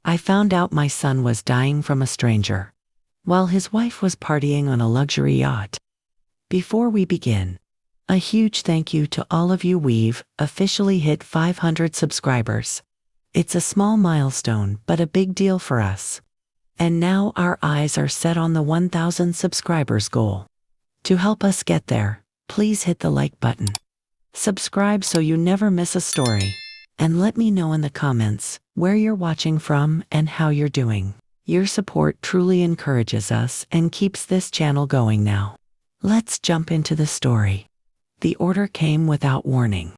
I found out my son was dying from a stranger, while his wife was partying on a luxury yacht. Before we begin, a huge thank you to all of you. We've officially hit 500 subscribers. It's a small milestone, but a big deal for us. And now our eyes are set on the 1,000 subscribers goal. To help us get there, please hit the like button. Subscribe so you never miss a story. And let me know in the comments where you're watching from and how you're doing. Your support truly encourages us and keeps this channel going now. Let's jump into the story. The order came without warning.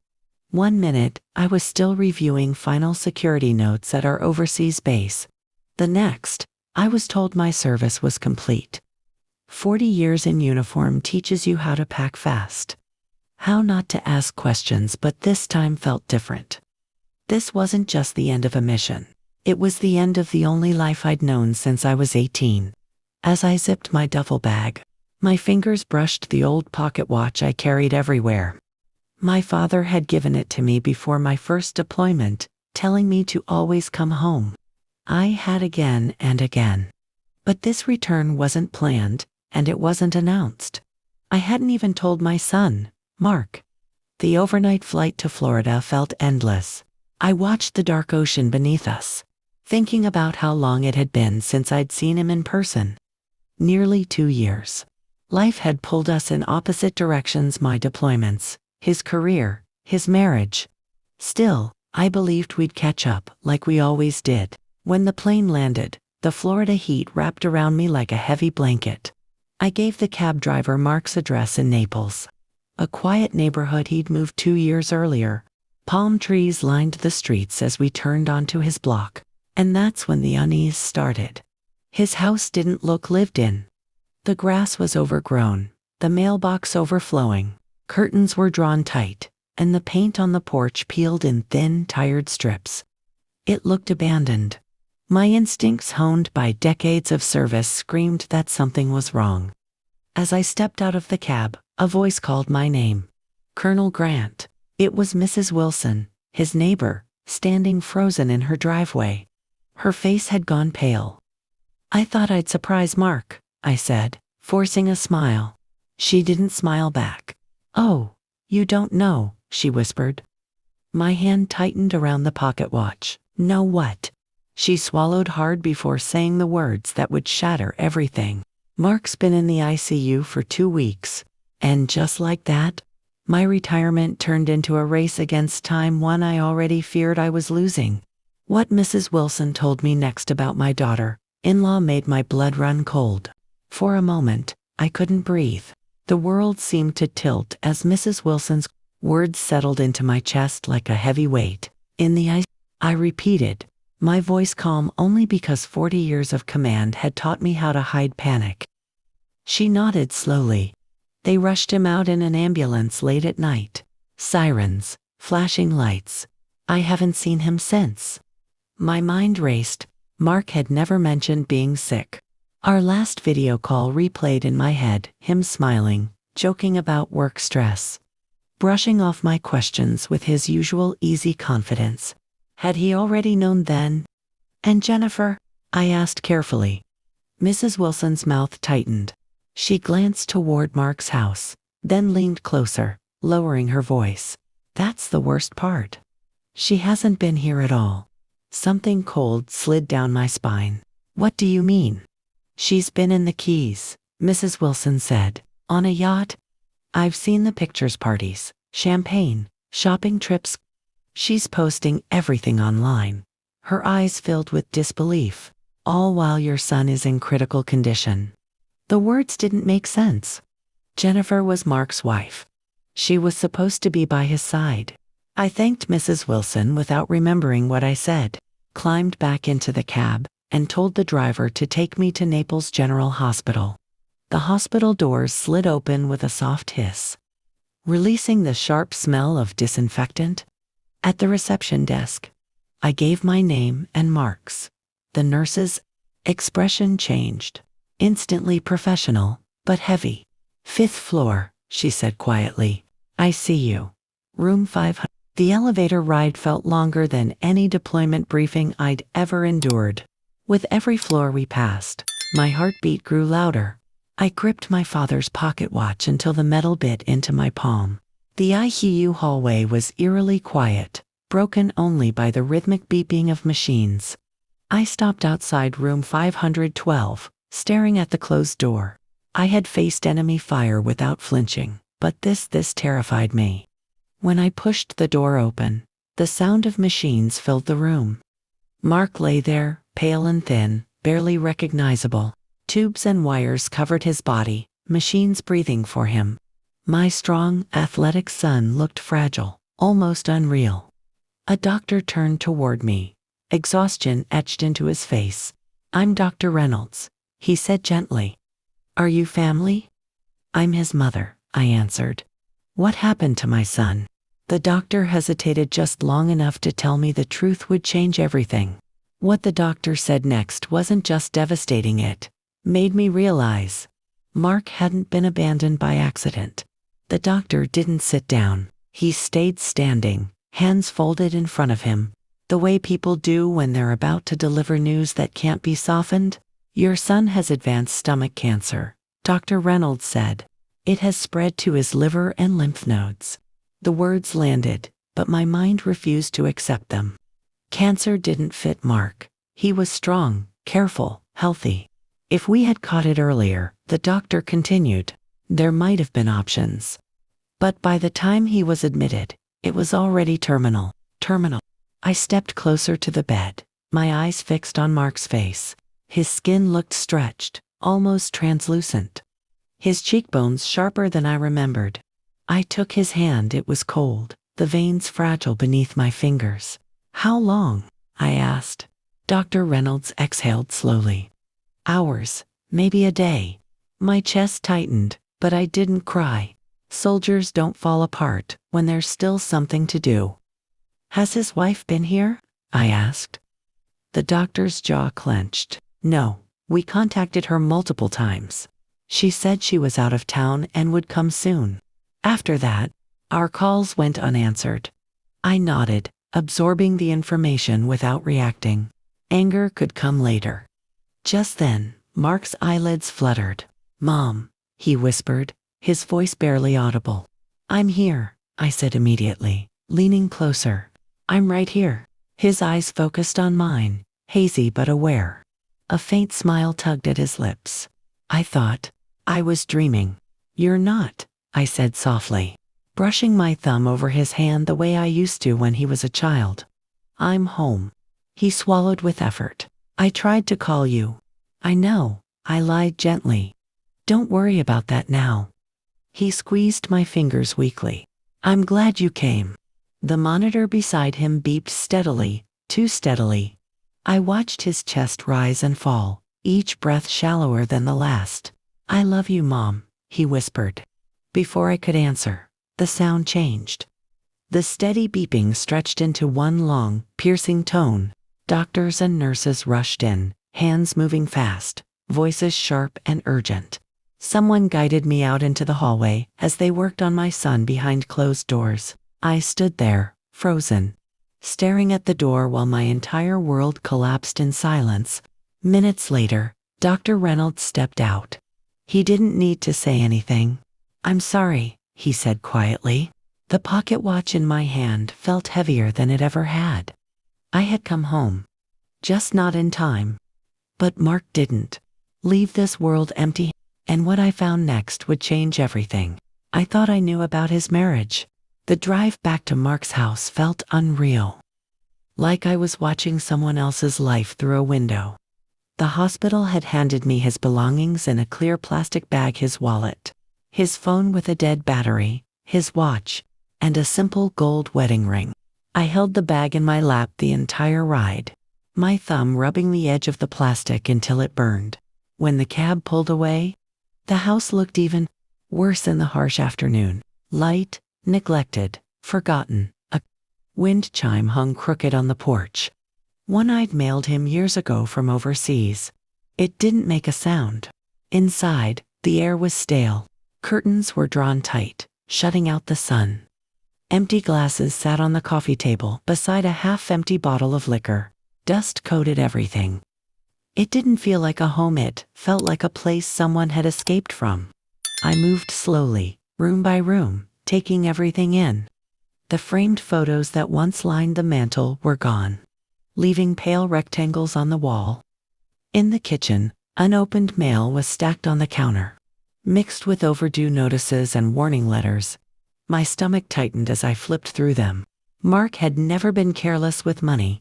1 minute, I was still reviewing final security notes at our overseas base. The next, I was told my service was complete. 40 years in uniform teaches you how to pack fast. How not to ask questions, but this time felt different. This wasn't just the end of a mission. It was the end of the only life I'd known since I was 18. As I zipped my duffel bag, my fingers brushed the old pocket watch I carried everywhere. My father had given it to me before my first deployment, telling me to always come home. I had again and again. But this return wasn't planned, and it wasn't announced. I hadn't even told my son, Mark. The overnight flight to Florida felt endless. I watched the dark ocean beneath us, thinking about how long it had been since I'd seen him in person. Nearly 2 years. Life had pulled us in opposite directions: my deployments, his career, his marriage. Still, I believed we'd catch up, like we always did. When the plane landed, the Florida heat wrapped around me like a heavy blanket. I gave the cab driver Mark's address in Naples, a quiet neighborhood he'd moved 2 years earlier. Palm trees lined the streets as we turned onto his block. And that's when the unease started. His house didn't look lived in. The grass was overgrown, the mailbox overflowing, curtains were drawn tight, and the paint on the porch peeled in thin, tired strips. It looked abandoned. My instincts, honed by decades of service, screamed that something was wrong. As I stepped out of the cab, a voice called my name. Colonel Grant. It was Mrs. Wilson, his neighbor, standing frozen in her driveway. Her face had gone pale. "I thought I'd surprise Mark," I said, forcing a smile. She didn't smile back. "Oh, you don't know," she whispered. My hand tightened around the pocket watch. "Know what?" She swallowed hard before saying the words that would shatter everything. "Mark's been in the ICU for 2 weeks. And just like that, my retirement turned into a race against time, one I already feared I was losing." What Mrs. Wilson told me next about my daughter-in-law made my blood run cold. For a moment, I couldn't breathe. The world seemed to tilt as Mrs. Wilson's words settled into my chest like a heavy weight. "In the ICU," I repeated, my voice calm only because 40 years of command had taught me how to hide panic. She nodded slowly. "They rushed him out in an ambulance late at night. Sirens, flashing lights. I haven't seen him since." My mind raced. Mark had never mentioned being sick. Our last video call replayed in my head, him smiling, joking about work stress, brushing off my questions with his usual easy confidence. Had he already known then? "And Jennifer?" I asked carefully. Mrs. Wilson's mouth tightened. She glanced toward Mark's house, then leaned closer, lowering her voice. "That's the worst part. She hasn't been here at all." Something cold slid down my spine. "What do you mean?" "She's been in the Keys," Mrs. Wilson said. "On a yacht. I've seen the pictures, parties, champagne, shopping trips. She's posting everything online." Her eyes filled with disbelief. "All while your son is in critical condition." The words didn't make sense. Jennifer was Mark's wife. She was supposed to be by his side. I thanked Mrs. Wilson without remembering what I said, climbed back into the cab, and told the driver to take me to Naples General Hospital. The hospital doors slid open with a soft hiss, releasing the sharp smell of disinfectant. At the reception desk, I gave my name and Mark's. The nurse's expression changed, instantly professional, but heavy. "5th floor," she said quietly. "ICU. Room 500. The elevator ride felt longer than any deployment briefing I'd ever endured. With every floor we passed, my heartbeat grew louder. I gripped my father's pocket watch until the metal bit into my palm. The ICU hallway was eerily quiet, broken only by the rhythmic beeping of machines. I stopped outside room 512, staring at the closed door. I had faced enemy fire without flinching, but this terrified me. When I pushed the door open, the sound of machines filled the room. Mark lay there, pale and thin, barely recognizable. Tubes and wires covered his body, machines breathing for him. My strong, athletic son looked fragile, almost unreal. A doctor turned toward me, exhaustion etched into his face. "I'm Dr. Reynolds," he said gently. "Are you family?" "I'm his mother," I answered. "What happened to my son?" The doctor hesitated just long enough to tell me the truth would change everything. What the doctor said next wasn't just devastating, it made me realize Mark hadn't been abandoned by accident. The doctor didn't sit down. He stayed standing, hands folded in front of him, the way people do when they're about to deliver news that can't be softened. "Your son has advanced stomach cancer," Dr. Reynolds said. "It has spread to his liver and lymph nodes." The words landed, but my mind refused to accept them. Cancer didn't fit Mark. He was strong, careful, healthy. If we had caught it earlier, the doctor continued, there might have been options. But by the time he was admitted, it was already terminal. I stepped closer to the bed, my eyes fixed on Mark's face. His skin looked stretched, almost translucent. His cheekbones sharper than I remembered. I took his hand, it was cold, the veins fragile beneath my fingers. "How long?" I asked. Dr. Reynolds exhaled slowly. "Hours, maybe a day." My chest tightened, but I didn't cry. Soldiers don't fall apart when there's still something to do. "Has his wife been here?" I asked. The doctor's jaw clenched. "No, we contacted her multiple times. She said she was out of town and would come soon." After that, our calls went unanswered. I nodded, absorbing the information without reacting. Anger could come later. Just then, Mark's eyelids fluttered. "Mom," he whispered, his voice barely audible. "I'm here," I said immediately, leaning closer. "I'm right here." His eyes focused on mine, hazy but aware. A faint smile tugged at his lips. I thought I was dreaming. "You're not," I said softly, brushing my thumb over his hand the way I used to when he was a child. "I'm home." He swallowed with effort. "I tried to call you." "I know," I lied gently. "Don't worry about that now." He squeezed my fingers weakly. "I'm glad you came." The monitor beside him beeped steadily, too steadily. I watched his chest rise and fall, each breath shallower than the last. "I love you, Mom," he whispered. Before I could answer, the sound changed. The steady beeping stretched into one long, piercing tone. Doctors and nurses rushed in, hands moving fast, voices sharp and urgent. Someone guided me out into the hallway as they worked on my son behind closed doors. I stood there, frozen, staring at the door while my entire world collapsed in silence. Minutes later, Dr. Reynolds stepped out. He didn't need to say anything. "I'm sorry," he said quietly. The pocket watch in my hand felt heavier than it ever had. I had come home, just not in time. But Mark didn't leave this world empty, and what I found next would change everything. I thought I knew about his marriage. The drive back to Mark's house felt unreal, like I was watching someone else's life through a window. The hospital had handed me his belongings in a clear plastic bag, his wallet, his phone with a dead battery, his watch, and a simple gold wedding ring. I held the bag in my lap the entire ride, my thumb rubbing the edge of the plastic until it burned. When the cab pulled away, the house looked even worse in the harsh afternoon. Light, neglected, forgotten. A wind chime hung crooked on the porch. One I'd mailed him years ago from overseas. It didn't make a sound. Inside, the air was stale. Curtains were drawn tight, shutting out the sun. Empty glasses sat on the coffee table beside a half-empty bottle of liquor. Dust coated everything. It didn't feel like a home, it felt like a place someone had escaped from. I moved slowly, room by room, taking everything in. The framed photos that once lined the mantel were gone, leaving pale rectangles on the wall. In the kitchen, unopened mail was stacked on the counter, mixed with overdue notices and warning letters. My stomach tightened as I flipped through them. Mark had never been careless with money.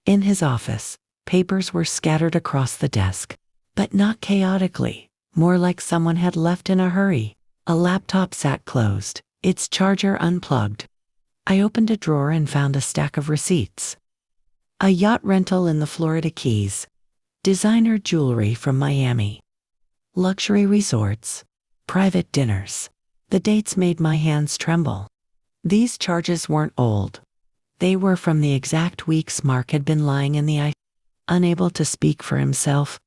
In his office, papers were scattered across the desk, but not chaotically, more like someone had left in a hurry. A laptop sat closed, its charger unplugged. I opened a drawer and found a stack of receipts. A yacht rental in the Florida Keys. Designer jewelry from Miami. Luxury resorts. Private dinners. The dates made my hands tremble. These charges weren't old. They were from the exact weeks Mark had been lying in the ICU, unable to speak for himself.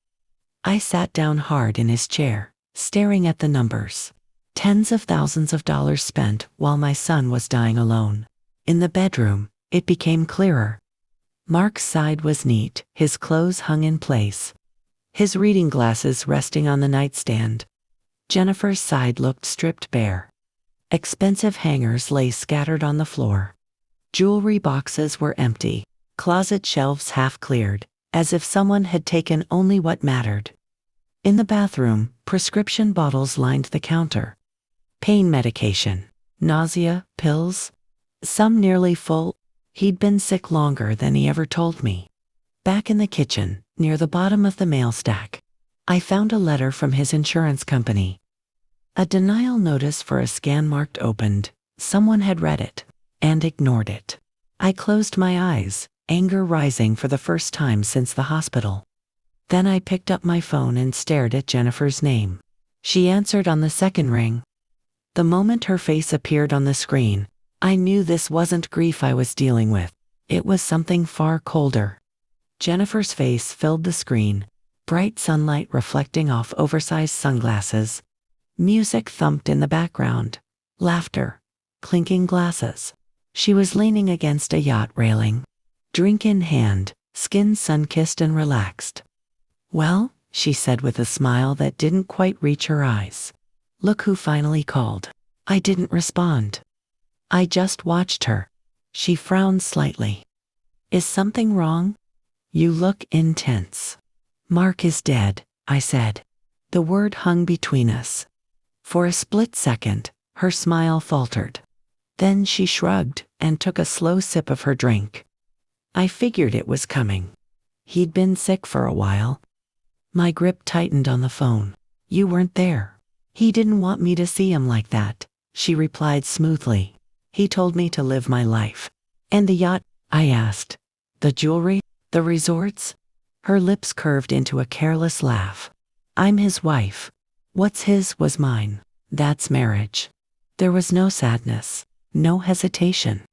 I sat down hard in his chair, staring at the numbers. Tens of thousands of dollars spent while my son was dying alone. In the bedroom, it became clearer. Mark's side was neat, his clothes hung in place, his reading glasses resting on the nightstand. Jennifer's side looked stripped bare. Expensive hangers lay scattered on the floor. Jewelry boxes were empty, closet shelves half cleared, as if someone had taken only what mattered. In the bathroom, prescription bottles lined the counter. Pain medication, nausea, pills, some nearly full. He'd been sick longer than he ever told me. Back in the kitchen, near the bottom of the mail stack, I found a letter from his insurance company. A denial notice for a scan marked opened. Someone had read it and ignored it. I closed my eyes, anger rising for the first time since the hospital. Then I picked up my phone and stared at Jennifer's name. She answered on the second ring. The moment her face appeared on the screen, I knew this wasn't grief I was dealing with. It was something far colder. Jennifer's face filled the screen, bright sunlight reflecting off oversized sunglasses. Music thumped in the background. Laughter. Clinking glasses. She was leaning against a yacht railing, drink in hand, skin sun-kissed and relaxed. "Well," she said with a smile that didn't quite reach her eyes. "Look who finally called." I didn't respond. I just watched her. She frowned slightly. "Is something wrong? You look intense." "Mark is dead," I said. The word hung between us. For a split second, her smile faltered. Then she shrugged and took a slow sip of her drink. I figured it was coming. He'd been sick for a while. My grip tightened on the phone. "You weren't there. He didn't want me to see him like that," she replied smoothly. "He told me to live my life." "And the yacht?" I asked. "The jewelry? The resorts?" Her lips curved into a careless laugh. "I'm his wife. What's his was mine. That's marriage." There was no sadness, no hesitation,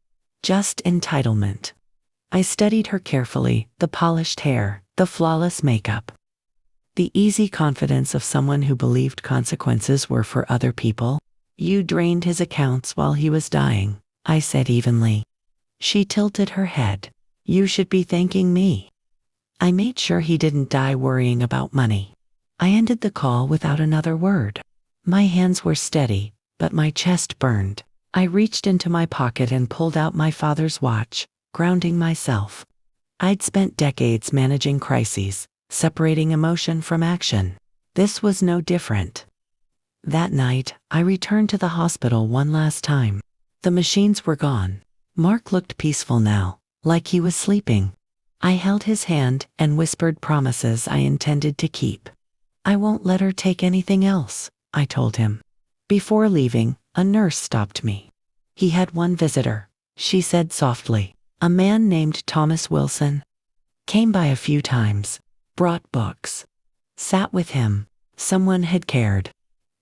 just entitlement. I studied her carefully, the polished hair, the flawless makeup. The easy confidence of someone who believed consequences were for other people. "You drained his accounts while he was dying," I said evenly. She tilted her head. "You should be thanking me. I made sure he didn't die worrying about money." I ended the call without another word. My hands were steady, but my chest burned. I reached into my pocket and pulled out my father's watch, grounding myself. I'd spent decades managing crises, separating emotion from action. This was no different. That night, I returned to the hospital one last time. The machines were gone. Mark looked peaceful now, like he was sleeping. I held his hand and whispered promises I intended to keep. "I won't let her take anything else," I told him. Before leaving, a nurse stopped me. "He had one visitor," she said softly. "A man named Thomas Wilson. Came by a few times, brought books. Sat with him. Someone had cared.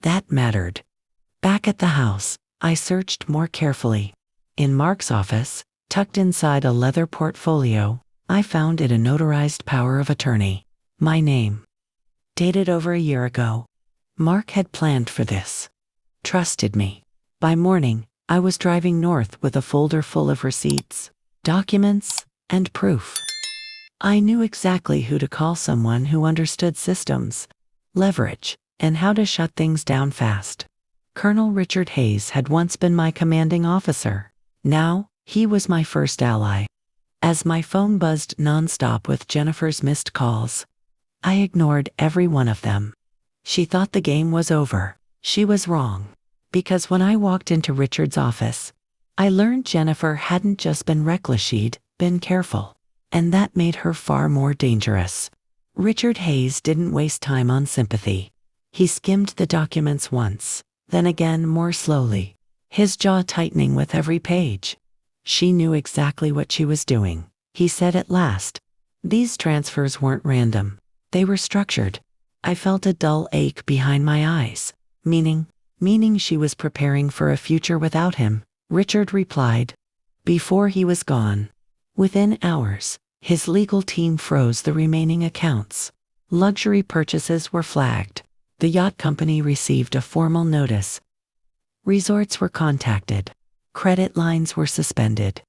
That mattered." Back at the house, I searched more carefully. In Mark's office, tucked inside a leather portfolio, I found it a notarized power of attorney. My name. Dated over a year ago. Mark had planned for this. Trusted me. By morning, I was driving north with a folder full of receipts, documents, and proof. I knew exactly who to call, someone who understood systems, leverage, and how to shut things down fast. Colonel Richard Hayes had once been my commanding officer. Now, he was my first ally. As my phone buzzed nonstop with Jennifer's missed calls, I ignored every one of them. She thought the game was over. She was wrong. Because when I walked into Richard's office, I learned Jennifer hadn't just been reckless, she'd been careful. And that made her far more dangerous. Richard Hayes didn't waste time on sympathy. He skimmed the documents once, then again more slowly, his jaw tightening with every page. She knew exactly what she was doing, he said at last. These transfers weren't random. They were structured. I felt a dull ache behind my eyes. Meaning she was preparing for a future without him, Richard replied. Before he was gone, within hours, his legal team froze the remaining accounts. Luxury purchases were flagged. The yacht company received a formal notice. Resorts were contacted. Credit lines were suspended.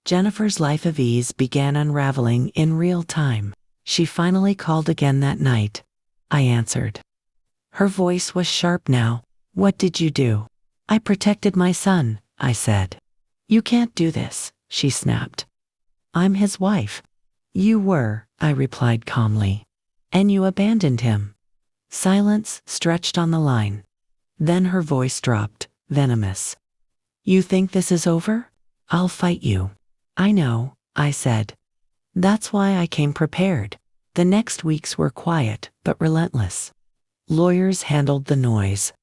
Jennifer's life of ease began unraveling in real time. She finally called again that night. I answered. Her voice was sharp now. What did you do? I protected my son, I said. You can't do this, she snapped. I'm his wife. You were, I replied calmly. And you abandoned him. Silence stretched on the line. Then her voice dropped, venomous. You think this is over? I'll fight you. I know, I said. That's why I came prepared. The next weeks were quiet, but relentless. Lawyers handled the noise.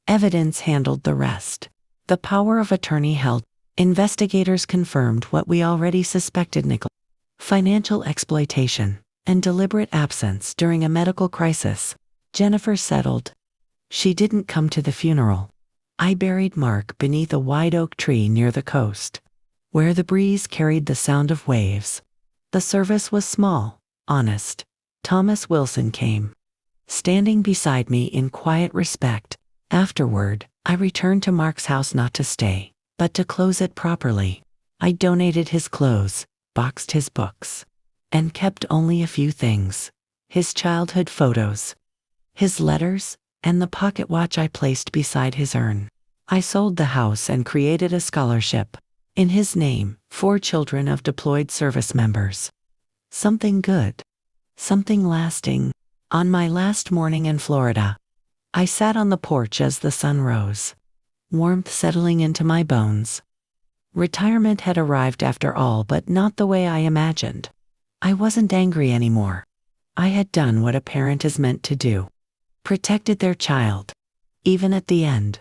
Evidence handled the rest. The power of attorney held. Investigators confirmed what we already suspected: neglect, financial exploitation, and deliberate absence during a medical crisis. Jennifer settled. She didn't come to the funeral. I buried Mark beneath a white oak tree near the coast, where the breeze carried the sound of waves. The service was small, honest. Thomas Wilson came, standing beside me in quiet respect. Afterward, I returned to Mark's house not to stay, but to close it properly. I donated his clothes, boxed his books, and kept only a few things: his childhood photos, his letters, and the pocket watch I placed beside his urn. I sold the house and created a scholarship in his name for children of deployed service members. Something good, something lasting. On my last morning in Florida, I sat on the porch as the sun rose, warmth settling into my bones. Retirement had arrived after all, but not the way I imagined. I wasn't angry anymore. I had done what a parent is meant to do: protected their child, even at the end.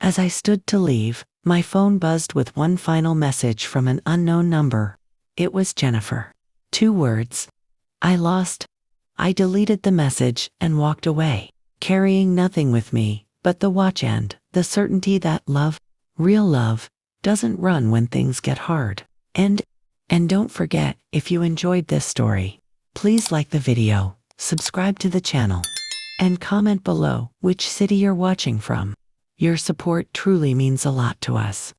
As I stood to leave, my phone buzzed with one final message from an unknown number. It was Jennifer. 2 words. I lost. I deleted the message and walked away, carrying nothing with me but the watch and the certainty that love, real love, doesn't run when things get hard. And don't forget, if you enjoyed this story, please like the video, subscribe to the channel, and comment below which city you're watching from. Your support truly means a lot to us.